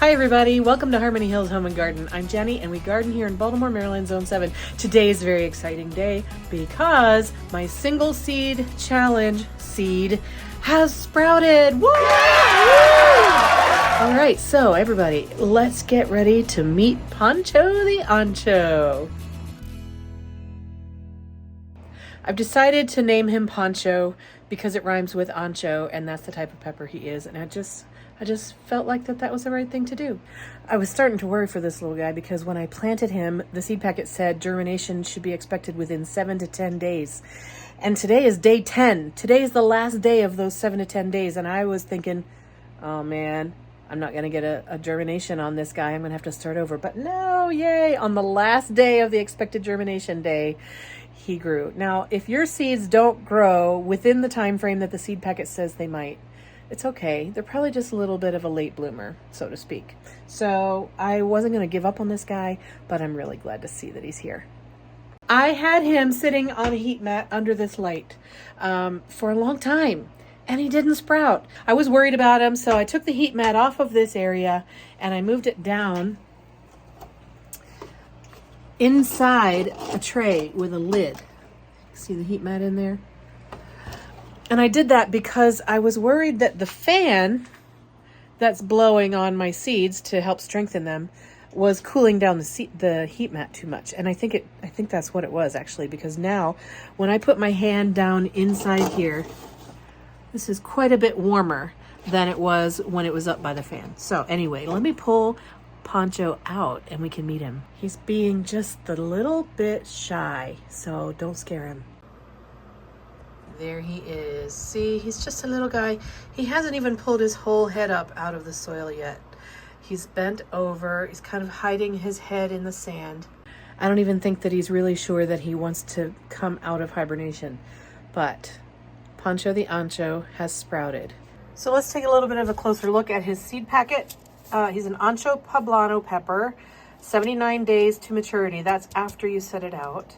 Hi everybody, welcome to Harmony Hills Home and Garden. I'm Jenny and we garden here in Baltimore, Maryland, Zone 7. Today is a very exciting day because my single seed challenge seed has sprouted. Woo! All right, so everybody, let's get ready to meet Pancho the Ancho. I've decided to name him Pancho because it rhymes with ancho and that's the type of pepper he is, and I just felt like that was the right thing to do. I was starting to worry for this little guy because when I planted him, the seed packet said germination should be expected within 7 to 10 days. And today is day 10. Today is the last day of those 7 to 10 days. And I was thinking, oh man, I'm not going to get a germination on this guy. I'm going to have to start over. But no, yay. On the last day of the expected germination day, he grew. Now, if your seeds don't grow within the time frame that the seed packet says they might, it's okay. They're probably just a little bit of a late bloomer, so to speak. So I wasn't going to give up on this guy, but I'm really glad to see that he's here. I had him sitting on a heat mat under this light for a long time, and he didn't sprout. I was worried about him, so I took the heat mat off of this area, and I moved it down inside a tray with a lid. See the heat mat in there? And I did that because I was worried that the fan that's blowing on my seeds to help strengthen them was cooling down the heat mat too much. And I think that's what it was actually, because now when I put my hand down inside here, this is quite a bit warmer than it was when it was up by the fan. So anyway, let me pull Pancho out and we can meet him. He's being just a little bit shy, so don't scare him. There he is. See, he's just a little guy. He hasn't even pulled his whole head up out of the soil yet. He's bent over. He's kind of hiding his head in the sand. I don't even think that he's really sure that he wants to come out of hibernation. But Pancho the Ancho has sprouted. So let's take a little bit of a closer look at his seed packet. He's an Ancho Poblano pepper, 79 days to maturity. That's after you set it out.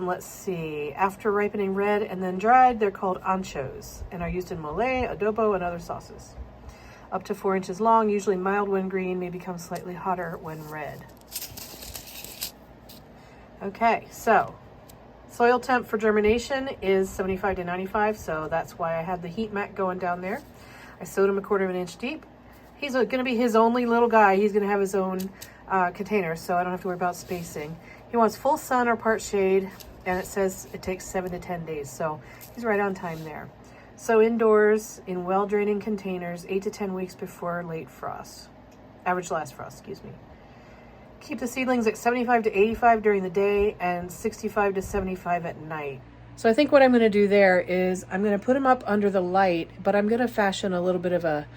Let's see, after ripening red and then dried, they're called anchos and are used in mole, adobo, and other sauces. Up to 4 inches long, usually mild when green, may become slightly hotter when red. Okay, so soil temp for germination is 75 to 95, so that's why I had the heat mat going down there. I sowed him 1/4 of an inch deep. He's going to be his only little guy. He's going to have his own container, so I don't have to worry about spacing. He wants full sun or part shade, and it says it takes 7 to 10 days, so he's right on time there. So indoors in well-draining containers 8 to 10 weeks before late frost. Average last frost, excuse me. Keep the seedlings at 75 to 85 during the day and 65 to 75 at night. So I think what I'm going to do there is I'm going to put him up under the light, but I'm going to fashion a little bit of a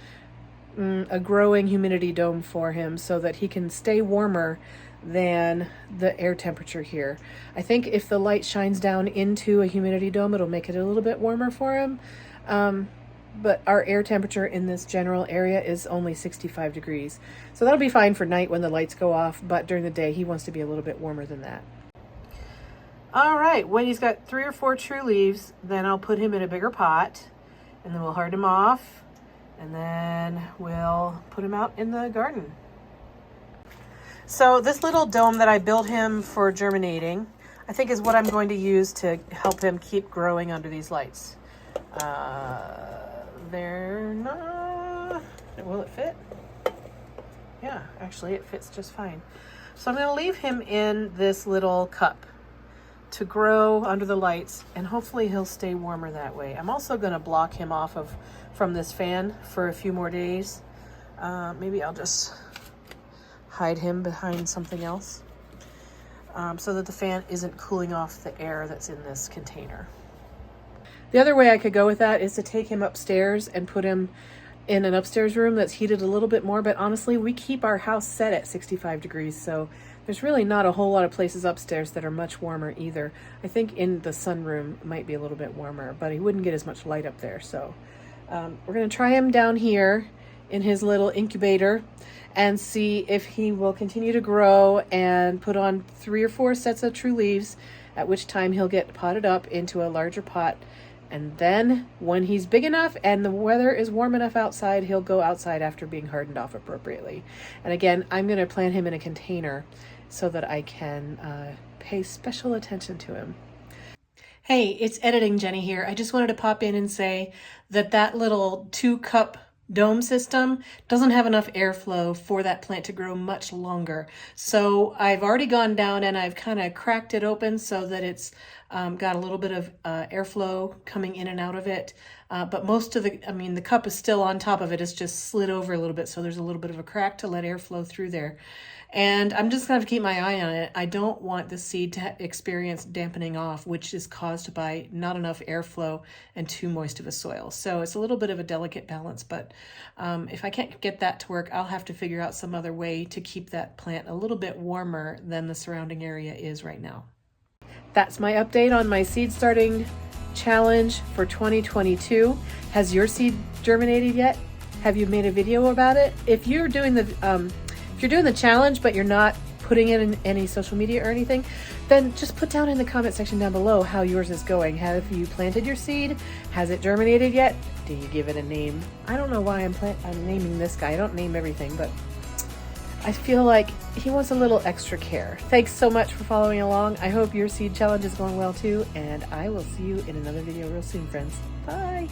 growing humidity dome for him so that he can stay warmer than the air temperature here. I think if the light shines down into a humidity dome, it'll make it a little bit warmer for him. But our air temperature in this general area is only 65 degrees. So that'll be fine for night when the lights go off, but during the day he wants to be a little bit warmer than that. All right, when he's got 3 or 4 true leaves, then I'll put him in a bigger pot and then we'll harden him off and then we'll put him out in the garden. So this little dome that I built him for germinating, I think is what I'm going to use to help him keep growing under these lights. They're not, will it fit? Yeah, actually it fits just fine. So I'm going to leave him in this little cup to grow under the lights, and hopefully he'll stay warmer that way. I'm also going to block him off from this fan for a few more days. Maybe I'll just hide him behind something else so that the fan isn't cooling off the air that's in this container. The other way I could go with that is to take him upstairs and put him in an upstairs room that's heated a little bit more, but honestly we keep our house set at 65 degrees, so there's really not a whole lot of places upstairs that are much warmer either. I think in the sunroom might be a little bit warmer, but he wouldn't get as much light up there. So we're going to try him down here in his little incubator and see if he will continue to grow and put on 3 or 4 sets of true leaves, at which time he'll get potted up into a larger pot And then when he's big enough and the weather is warm enough outside, he'll go outside after being hardened off appropriately. And again, I'm going to plant him in a container so that I can pay special attention to him. Hey, it's Editing Jenny here. I just wanted to pop in and say that that little 2-cup dome system doesn't have enough airflow for that plant to grow much longer. So I've already gone down and I've kind of cracked it open so that it's got a little bit of airflow coming in and out of it. But most of the cup is still on top of it. It's just slid over a little bit. So there's a little bit of a crack to let air flow through there. And I'm just going to have to keep my eye on it. I don't want the seed to experience dampening off, which is caused by not enough airflow and too moist of a soil. So it's a little bit of a delicate balance, but if I can't get that to work, I'll have to figure out some other way to keep that plant a little bit warmer than the surrounding area is right now. That's my update on my seed starting challenge for 2022. Has your seed germinated yet? Have you made a video about it? If you're doing the challenge, but you're not putting it in any social media or anything, then just put down in the comment section down below how yours is going. Have you planted your seed? Has it germinated yet? Do you give it a name? I don't know why I'm naming this guy. I don't name everything, but I feel like he wants a little extra care. Thanks so much for following along. I hope your seed challenge is going well too, and I will see you in another video real soon, friends. Bye.